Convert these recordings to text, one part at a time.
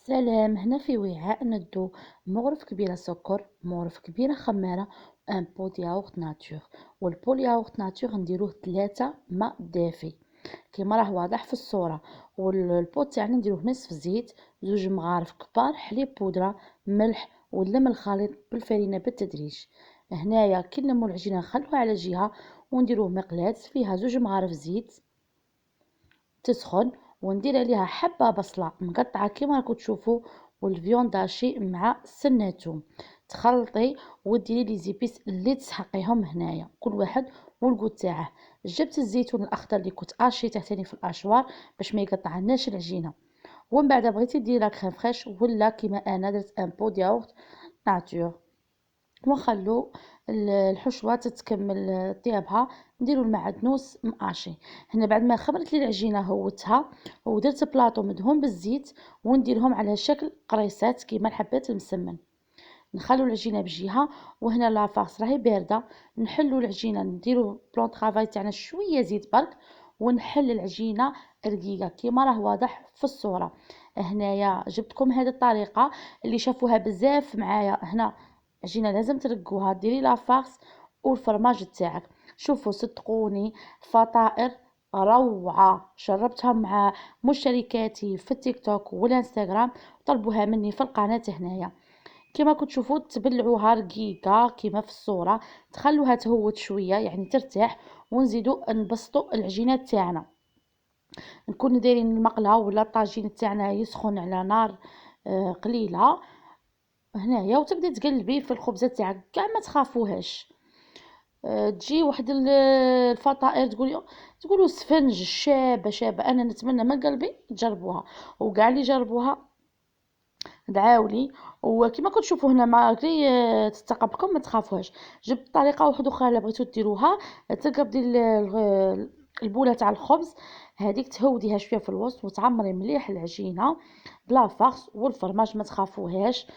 سلام. هنا في وعاء ندو مغرف كبيرة سكر، مغرف كبيرة خمارة، ان بوت ياغورت ناتور. والبول ياغورت ناتور نديروه 3 ماء دافي كيما راه واضح في الصورة. والبوت تاعنا نديروه نصف زيت، 2 مغارف كبار حليب بودرة، ملح، ونلم الخليط بالفرينة بالتدريج. هنايا كي نلمو العجينة نخلوها على جهة ونديروه مقلاة فيها 2 مغارف زيت تسخن، وندير عليها حبة بصلة مقطعة كيما راكم تشوفوا، والفيونداشي مع سنة توم. تخلطي وديري لي زيبيس اللي تسحقيهم هنايا كل واحد والقو تاعه. جبت الزيتون الاخضر اللي كنت اشيته ثاني في الاشوار باش ما يقطعناش العجينه. ومن بعد بغيتي ديري لا كريم فريش ولا كيما انا درت ان بو دياورت ناتور، ونخلو الحشوه تتكمل طيابها. نديرو المعدنوس مقاشي. هنا بعد ما خمرت لي العجينه هوتها ودرت بلاطو مدهون بالزيت ونديرهم على شكل قريصات كيما الحبات المسمن. نخلو العجينه بجهه، وهنا لافاس راهي بارده. نحلو العجينه نديرو بلون طرافاي تاعنا شويه زيت برك، ونحل العجينه رقيقه كيما راه واضح في الصوره. هنايا جبتكم هذه الطريقه اللي شافوها بزاف معايا. هنا عجينه لازم ترقوها، ديري لافاس والفرماج تاعك. شوفوا صدقوني فطائر روعه، جربتها مع مشتركاتي في التيك توك والانستغرام، طلبوها مني في القناه هنايا. كما كتشوفوا تبلعوها رقيقه كما في الصوره، تخلوها تهوت شويه يعني ترتاح، ونزيدوا نبسطوا العجينات تاعنا. نكون دايرين المقله ولا الطاجين تاعنا يسخن على نار قليله هنايا، وتبدي تقلبي في الخبزه تاعك كاع ما تخافوهاش. تجي واحد الفطائر تقولوا سفنج شابه شابه. انا نتمنى من قلبي تجربوها، وكاع اللي جربوها دعاولي. وكما كتشوفوا هنا ماغري تتقبلكم ما تخافوهاش. جبت طريقه واحده اخرى الا بغيتو ديروها. تقبضي البوله تاع الخبز هذيك، تهوديها شويه في الوسط وتعمري مليح العجينه بلا فخس والفرماج ما تخافوهاش.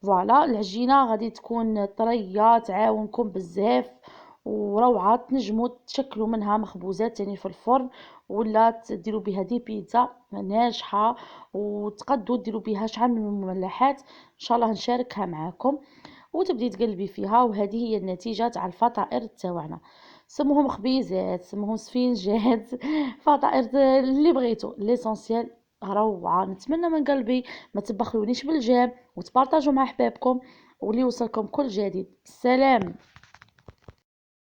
فوالا العجينه غادي تكون طريه تعاونكم بزاف وروعه. تنجموا تشكلوا منها مخبوزات تاني في الفرن، ولا تديروا بها دي بيتزا ناجحه، وتقدروا ديروا بها شحال من المملحات ان شاء الله نشاركها معاكم. وتبدي تقلبي فيها، وهذه هي النتيجه تاع الفطائر تاعنا. سموهم خبيزات، سموهم سفنجات، فطائر اللي بغيتو، ليسونسيال روعه. نتمنى من قلبي ما تبخلونيش بالجام وتبارطاجوا مع احبابكم، واللي يوصلكم كل جديد. سلام.